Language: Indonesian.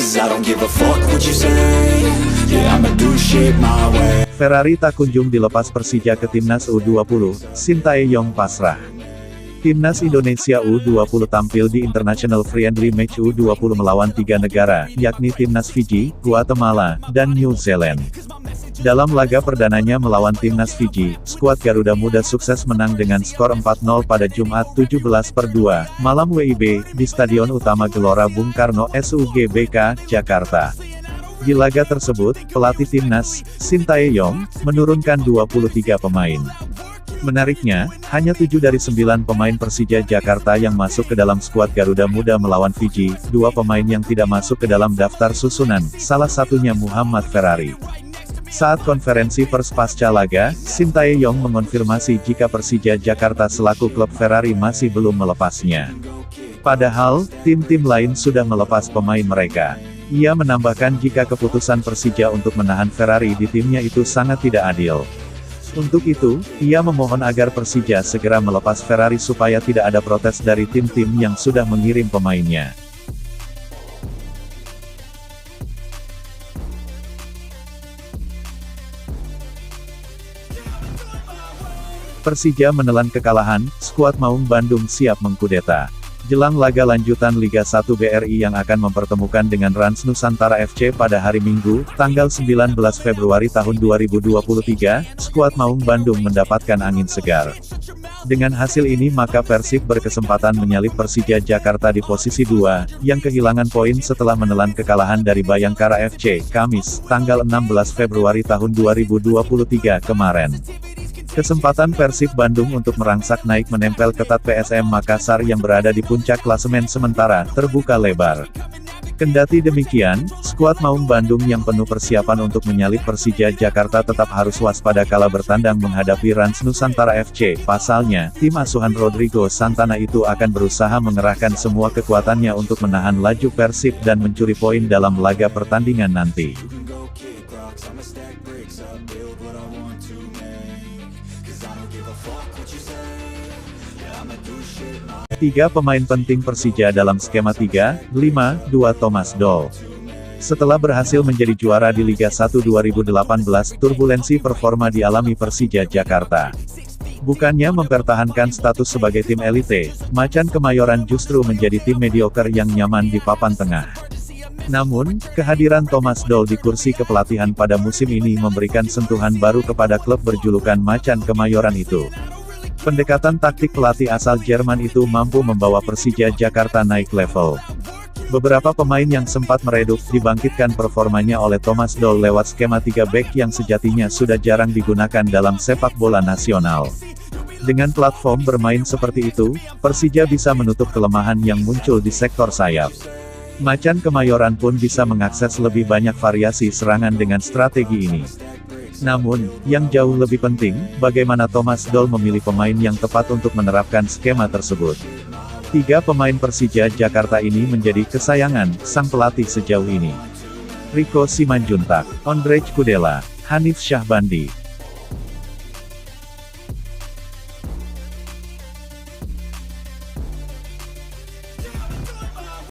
'cause I don't give a fuck what you say. Yeah, I'ma do shit my way. Ferrari tak kunjung dilepas Persija ke Timnas U20, Sintayong pasrah. Timnas Indonesia U20 tampil di International Friendly Match U20 melawan 3 negara, yakni Timnas Fiji, Guatemala, dan New Zealand. Dalam laga perdananya melawan Timnas Fiji, skuad Garuda Muda sukses menang dengan skor 4-0 pada Jumat 17/2, malam WIB, di Stadion Utama Gelora Bung Karno SUGBK, Jakarta. Di laga tersebut, pelatih Timnas, Sintayong, menurunkan 23 pemain. Menariknya, hanya 7 dari 9 pemain Persija Jakarta yang masuk ke dalam skuad Garuda Muda melawan Fiji, 2 pemain yang tidak masuk ke dalam daftar susunan, salah satunya Muhammad Ferrari. Saat konferensi pers pasca laga, Sintayong mengonfirmasi jika Persija Jakarta selaku klub Ferrari masih belum melepasnya. Padahal, tim-tim lain sudah melepas pemain mereka. Ia menambahkan jika keputusan Persija untuk menahan Ferrari di timnya itu sangat tidak adil. Untuk itu, ia memohon agar Persija segera melepas Ferrari supaya tidak ada protes dari tim-tim yang sudah mengirim pemainnya. Persija menelan kekalahan, skuad Maung Bandung siap mengkudeta. Jelang laga lanjutan Liga 1 BRI yang akan mempertemukan dengan Rans Nusantara FC pada hari Minggu, tanggal 19 Februari tahun 2023, skuad Maung Bandung mendapatkan angin segar. Dengan hasil ini maka Persib berkesempatan menyalip Persija Jakarta di posisi 2, yang kehilangan poin setelah menelan kekalahan dari Bayangkara FC, Kamis, tanggal 16 Februari tahun 2023 kemarin. Kesempatan Persib Bandung untuk merangsak naik menempel ketat PSM Makassar yang berada di puncak klasemen sementara, terbuka lebar. Kendati demikian, skuad Maung Bandung yang penuh persiapan untuk menyalip Persija Jakarta tetap harus waspada kala bertandang menghadapi Rans Nusantara FC. Pasalnya, tim asuhan Rodrigo Santana itu akan berusaha mengerahkan semua kekuatannya untuk menahan laju Persib dan mencuri poin dalam laga pertandingan nanti. Tiga pemain penting Persija dalam skema 3-5-2 Thomas Doll. Setelah berhasil menjadi juara di Liga 1 2018, turbulensi performa dialami Persija Jakarta. Bukannya mempertahankan status sebagai tim elite, Macan Kemayoran justru menjadi tim mediocre yang nyaman di papan tengah. Namun, kehadiran Thomas Doll di kursi kepelatihan pada musim ini memberikan sentuhan baru kepada klub berjulukan Macan Kemayoran itu. Pendekatan taktik pelatih asal Jerman itu mampu membawa Persija Jakarta naik level. Beberapa pemain yang sempat meredup dibangkitkan performanya oleh Thomas Doll lewat skema 3 back yang sejatinya sudah jarang digunakan dalam sepak bola nasional. Dengan platform bermain seperti itu, Persija bisa menutup kelemahan yang muncul di sektor sayap. Macan Kemayoran pun bisa mengakses lebih banyak variasi serangan dengan strategi ini. Namun, yang jauh lebih penting, bagaimana Thomas Doll memilih pemain yang tepat untuk menerapkan skema tersebut. Tiga pemain Persija Jakarta ini menjadi kesayangan sang pelatih sejauh ini. Rico Simanjuntak, Ondrej Kudela, Hanif Syahbandi.